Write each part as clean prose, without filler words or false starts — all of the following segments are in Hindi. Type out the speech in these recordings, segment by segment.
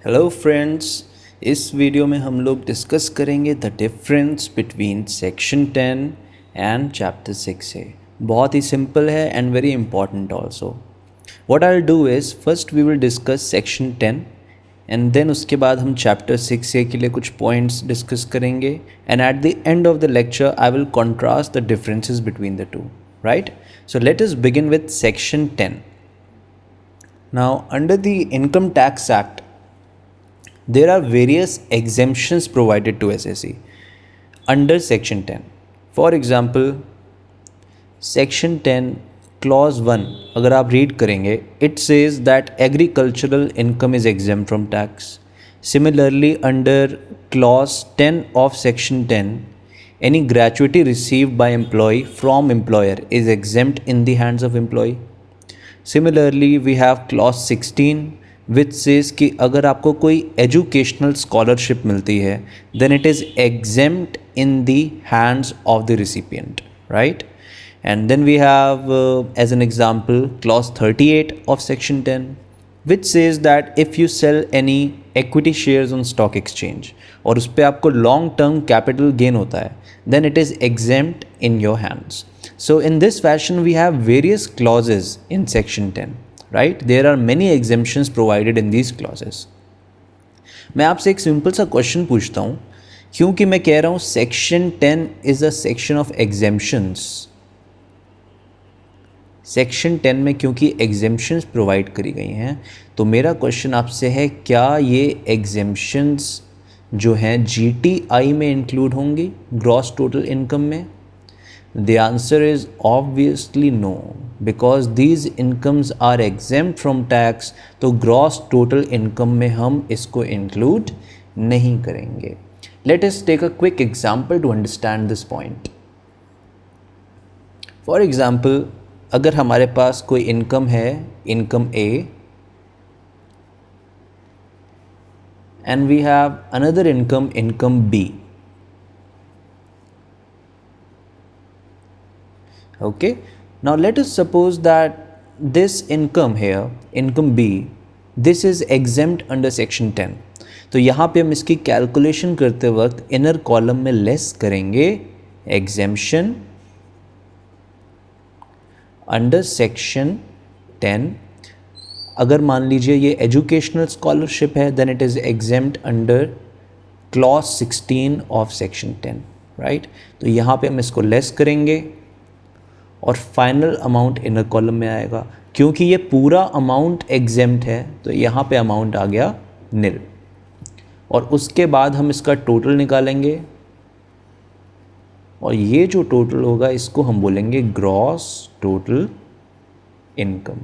हेलो फ्रेंड्स, इस वीडियो में हम लोग डिस्कस करेंगे the difference between section 10 and chapter 6 A. बहुत ही सिंपल है and very important also. What I will do is first we will discuss section 10 and then उसके बाद हम चैप्टर 6 ए के लिए कुछ पॉइंट्स डिस्कस करेंगे and at the end of the lecture I will contrast the differences between the two, right? So let us begin with section 10. Now, under the Income Tax Act, there are various exemptions provided to SSE under Section 10. For example, Section 10 Clause 1 अगर आप रीड करेंगे, it says that agricultural income is exempt from tax. Similarly, under Clause 10 of Section 10, any gratuity received by employee from employer is exempt in the hands of employee. Similarly, we have Clause 16 which says कि अगर आपको कोई एजुकेशनल स्कॉलरशिप मिलती है then it is exempt in the hands of the recipient, right? And then we have as an example clause 38 of section 10 which says that if you sell any equity shares on stock exchange और उस पर आपको लॉन्ग टर्म कैपिटल गेन होता है then it is exempt in your hands. So in this fashion we have various clauses in section 10, right? There are many exemptions provided in these clauses. मैं आपसे एक सिंपल सा क्वेश्चन पूछता हूँ, क्योंकि मैं कह रहा हूँ section 10 is a section of exemptions. Section 10 में क्योंकि एग्जेम्पशंस प्रोवाइड करी गई हैं, तो मेरा क्वेश्चन आपसे है क्या ये एग्जेम्पशंस जो हैं GTI में इंक्लूड होंगी, ग्रॉस टोटल इनकम में? The answer is obviously no, because these incomes are exempt from tax. तो ग्रॉस टोटल इनकम में हम इसको इंक्लूड नहीं करेंगे. Let us take a quick example to understand this point. For example, अगर हमारे पास कोई इनकम है, income A, and we have another income, income B. Okay, now let us suppose that this income here, income B, this is exempt under section 10. तो यहाँ पे हम इसकी कैलकुलेशन करते वक्त इनर कॉलम में लेस करेंगे exemption अंडर सेक्शन 10. अगर मान लीजिए ये एजुकेशनल स्कॉलरशिप है then it is exempt under clause 16 of section 10, right? तो यहाँ पे हम इसको लेस करेंगे और फाइनल अमाउंट इनर कॉलम में आएगा. क्योंकि ये पूरा अमाउंट एग्जेम्प्ट है तो यहाँ पे अमाउंट आ गया निल, और उसके बाद हम इसका टोटल निकालेंगे और ये जो टोटल होगा इसको हम बोलेंगे ग्रॉस टोटल इनकम,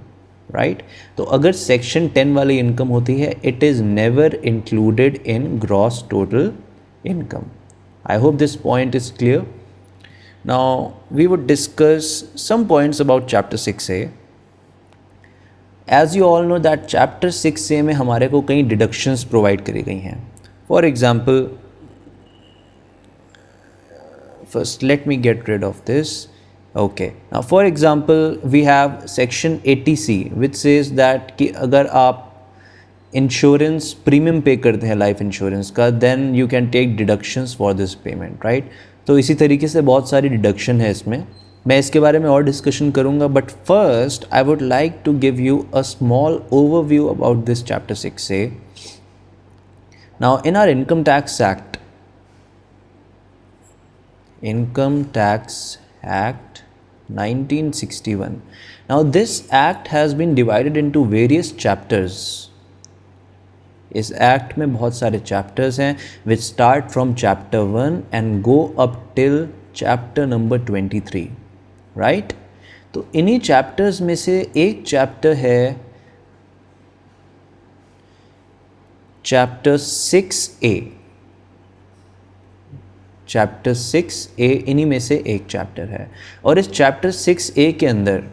राइट? तो अगर सेक्शन 10 वाली इनकम होती है it is never included in gross total income. I hope this point is clear. Now we would discuss some points about chapter 6A. As you all know that chapter 6A में हमारे को कई डिडक्शंस प्रोवाइड करी गई हैं. For example, first let me get rid of this. Okay, now for example we have section 80C which says that कि अगर आप इंश्योरेंस प्रीमियम पे करते हैं लाइफ इंश्योरेंस का then you can take deductions for this payment, right? तो इसी तरीके से बहुत सारी डिडक्शन है इसमें. मैं इसके बारे में और डिस्कशन करूँगा, but first I would like to give you a small overview about this chapter 6A. Now in our income tax act, Income Tax Act 1961. Now this act has been divided into various chapters. इस एक्ट में बहुत सारे चैप्टर्स हैं which start from chapter 1 and go up till chapter number 23, right? तो इन्हीं चैप्टर्स में से एक चैप्टर है चैप्टर 6A. चैप्टर 6A इन्हीं में से एक चैप्टर है, और इस चैप्टर 6A के अंदर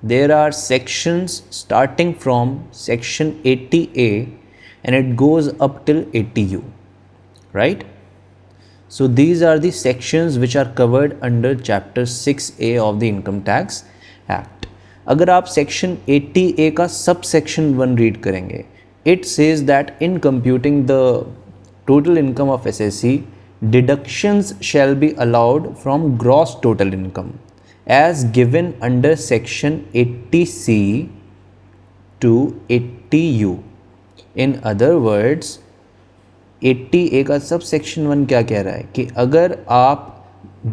there are sections starting from section 80A and it goes up till 80U, right? So these are the sections which are covered under chapter 6A of the income tax act. अगर आप सेक्शन 80A का सब सेक्शन 1 रीड करेंगे it says that in computing the total income of SSC, deductions shall be allowed from gross total income as given under section 80C to 80U. In other words, 80A का सब सेक्शन 1 क्या कह रहा है कि अगर आप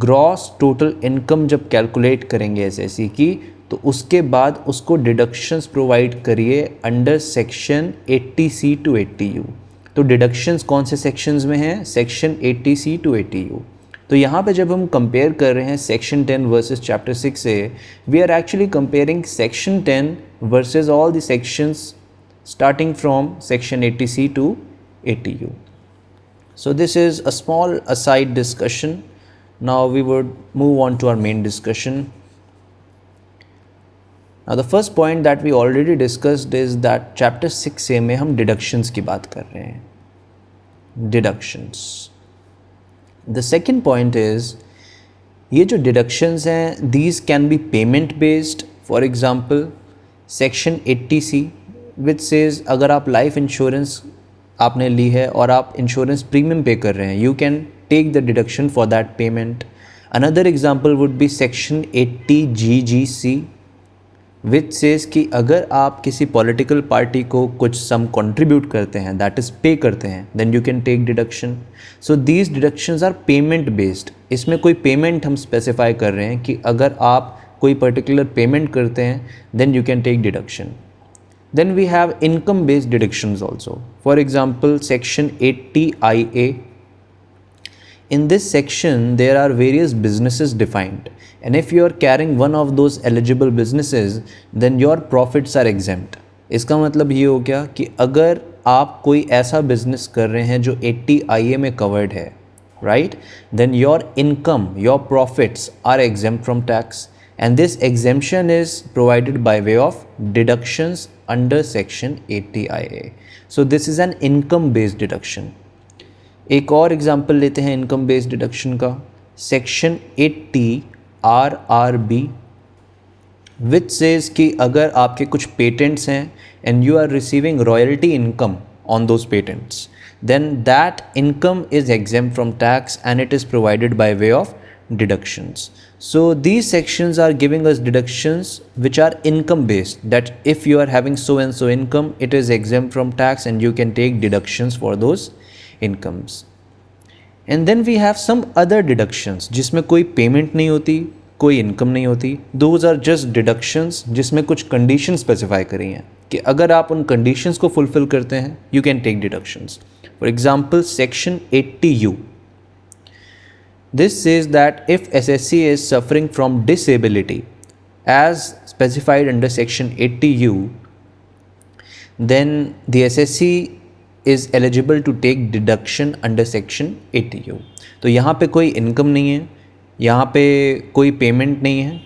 ग्रॉस टोटल इनकम जब कैलकुलेट करेंगे एसएससी की, तो उसके बाद उसको डिडक्शंस प्रोवाइड करिए under section 80C to 80U। तो डिडक्शंस कौन से सेक्शंस में हैं? Section 80C to 80U। तो यहाँ पे जब हम कंपेयर कर रहे हैं सेक्शन 10 वर्सेस चैप्टर 6 से, we are actually comparing section 10 versus all the sections starting from section 80C to 80U. So this is a small aside discussion. Now we would move on to our main discussion. Now the first point that we already discussed is that chapter 6A में हम deductions की बात कर रहे हैं. Deductions. The second point is ये जो deductions हैं, these can be payment based. For example, section 80C which says अगर आप लाइफ इंश्योरेंस आपने ली है और आप इंश्योरेंस प्रीमियम पे कर रहे हैं, you can take the deduction for that payment. Another example would be section 80GGC which says कि अगर आप किसी पॉलिटिकल पार्टी को कुछ सम कंट्रीब्यूट करते हैं, दैट इज़ पे करते हैं, then you can take deduction. So these deductions are payment based. इसमें कोई पेमेंट हम स्पेसिफाई कर रहे हैं कि अगर आप कोई पर्टिकुलर पेमेंट करते हैं, then you can take deduction. Then we have income based deductions also. For example, section 80IA. In this section, there are various businesses defined. And if you are carrying one of those eligible businesses, then your profits are exempt. इसका मतलब ये हो गया कि अगर आप कोई ऐसा बिजनेस कर रहे हैं जो 80IA में covered है, right? Then your income, your profits are exempt from tax. And this exemption is provided by way of deductions under section 80IA. So this is an income based deduction. एक और एग्जाम्पल लेते हैं इनकम बेस्ड डिडक्शन का. सेक्शन 80RRB विच सेज कि अगर आपके कुछ पेटेंट्स हैं and you are receiving royalty income on those patents, then that income is exempt from tax and it is provided by way of deductions. So these sections are giving us deductions which are income based, that if you are having so and so income, it is exempt from tax and you can take deductions for those incomes. And then we have some other deductions जिसमें कोई payment नहीं होती, कोई income नहीं होती. Those are just deductions जिसमें कुछ conditions specify करी हैं कि अगर आप उन conditions को fulfill करते हैं, you can take deductions. For example, section 80U. This says that if SSC is suffering from disability as specified under section 80U, then the SSC is eligible to take deduction under section 80U. तो यहाँ पे कोई इनकम नहीं है, यहाँ पे कोई पेमेंट नहीं है.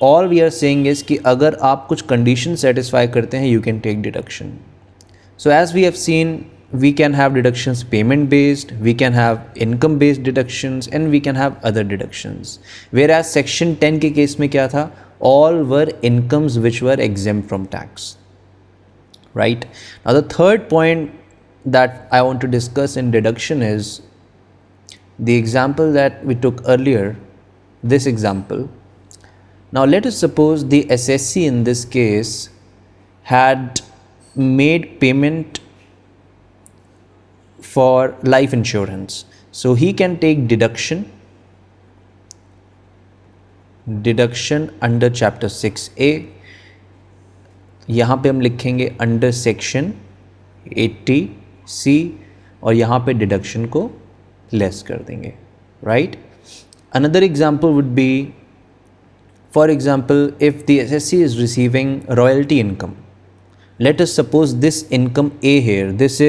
All we are saying is कि अगर आप कुछ कंडीशन सेटिस्फाई करते हैं, you can take deduction. So as we have seen, we can have deductions payment based, we can have income based deductions, and we can have other deductions. Whereas section 10 के केस में क्या था? All were incomes which were exempt from tax. Right? Now the third point that I want to discuss in deduction is the example that we took earlier, this example. Now let us suppose the SSC in this case had made payment for life insurance. So he can take deduction under chapter 6A. यहाँ पे हम लिखेंगे under section 80C और यहाँ पे deduction को less कर देंगे, right? Another example would be, for example, if the SSC is receiving royalty income, let us suppose this income A here, this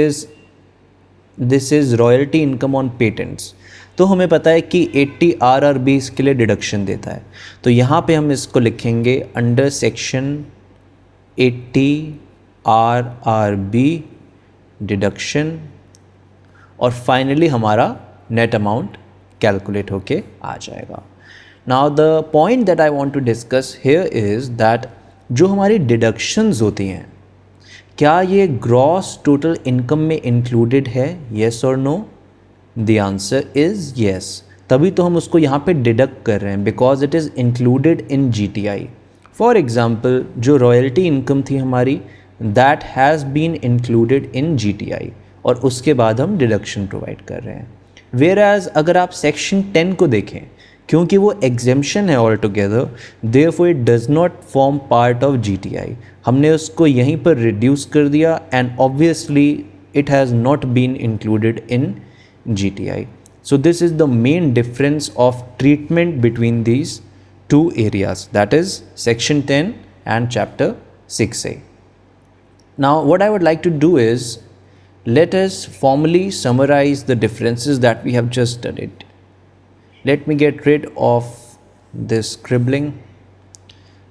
is royalty income on patents. तो हमें पता है कि 80 RRB इसके लिए डिडक्शन देता है. तो यहाँ पे हम इसको लिखेंगे अंडर सेक्शन 80 RRB डिडक्शन और फाइनली हमारा नेट अमाउंट कैलकुलेट होके आ जाएगा. Now the point that I want to discuss here is that जो हमारी डिडक्शंस होती हैं, क्या ये ग्रॉस टोटल इनकम में इंक्लूडेड है, येस और no? The answer is yes, तभी तो हम उसको यहाँ पे डिडक्ट कर रहे हैं, because it is included in GTI. For example जो रॉयल्टी इनकम थी हमारी, that has been included in GTI, और उसके बाद हम डिडक्शन प्रोवाइड कर रहे हैं। वेयर एज अगर आप सेक्शन 10 को देखें, क्योंकि वो एग्जेम्पशन है all together, therefore it does not form part of GTI. हमने उसको यहीं पर रिड्यूस कर दिया and obviously it has not been included in GTI. So this is the main difference of treatment between these two areas, that is section 10 and chapter 6a. Now what I would like to do is, let us formally summarize the differences that we have just studied. Let me get rid of this scribbling.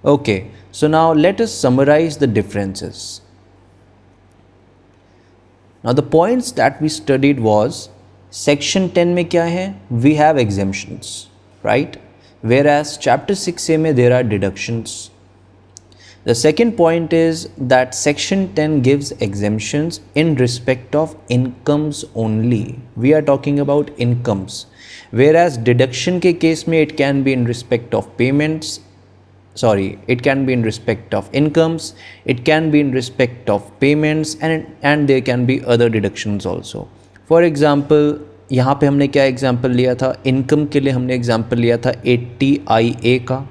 Okay, so now let us summarize the differences. Now the points that we studied was, section 10 में क्या है, we have exemptions, right? Whereas chapter 6a में there are deductions. The second point is that section 10 gives exemptions in respect of incomes only. We are talking about incomes. Whereas deduction के case में it can be in respect of payments, it can be in respect of incomes, it can be in respect of payments, and there can be other deductions also. For example, यहाँ पे हमने क्या एग्जाम्पल लिया था, इनकम के लिए हमने एग्जाम्पल लिया था 80 IA का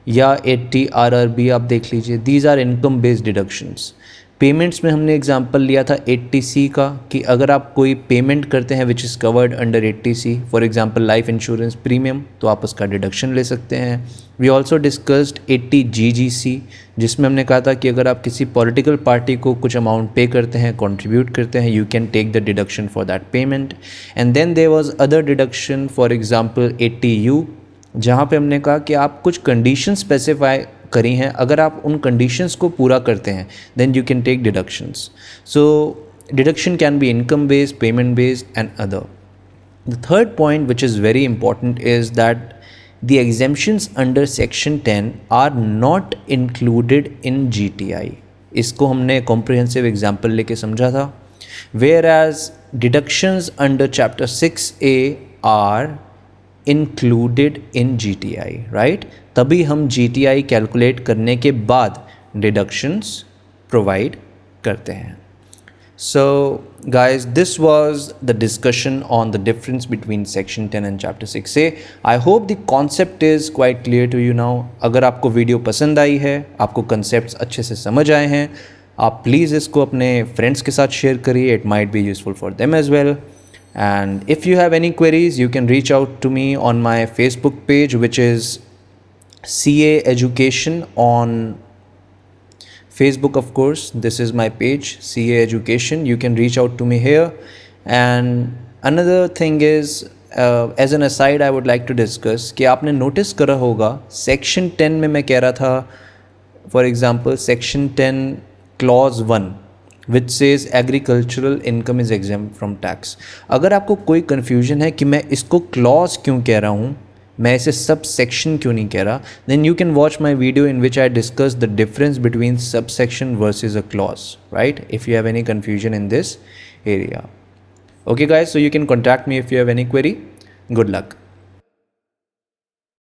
या 80 RRB, आप देख लीजिए, these are income based deductions. Payments में हमने एग्जांपल लिया था 80C का, कि अगर आप कोई पेमेंट करते हैं which is covered under 80C, for example life insurance premium, तो आप उसका डिडक्शन ले सकते हैं। वी ऑल्सो डिस्कस्ड 80GGC, जिसमें हमने कहा था कि अगर आप किसी पॉलिटिकल पार्टी को कुछ अमाउंट पे करते हैं, कंट्रीब्यूट करते हैं, you can take the deduction for that payment. And then there was other deduction, for example 80U, जहाँ पे हमने कहा कि आप कुछ कंडीशन स्पेसिफाई करी हैं, अगर आप उन कंडीशंस को पूरा करते हैं then you can take deductions. So deduction can be income based, payment based and other. The third point which is very important is that the exemptions under section 10 are not included in GTI. इसको हमने comprehensive example लेके समझा था। Whereas deductions under chapter 6A are included in GTI, right? तभी हम GTI calculate करने के बाद deductions provide करते हैं। So guys, this was the discussion on the difference between section 10 and chapter 6a. I hope the concept is quite clear to you now. अगर आपको वीडियो पसंद आई है, आपको concepts अच्छे से समझ आए हैं, आप प्लीज़ इसको अपने फ्रेंड्स के साथ शेयर करिए. It might be useful for them as well. And if you have any queries, you can reach out to me on my Facebook page, which is CA Education on Facebook, of course. This is my page, CA Education. You can reach out to me here. And another thing is, as an aside, I would like to discuss कि आपने notice करा होगा section 10 में मैं कह रहा था, for example, section 10 clause 1 which says agricultural income is exempt from tax. अगर आपको कोई confusion है कि मैं इसको clause क्यों कह रहा हूँ, मैं इसे सब सेक्शन क्यों नहीं कह रहा, then you can watch my video in which I discuss the difference between subsection versus a clause, right? If you have any confusion in this area. Okay guys, so you can contact me if you have any query. Good luck.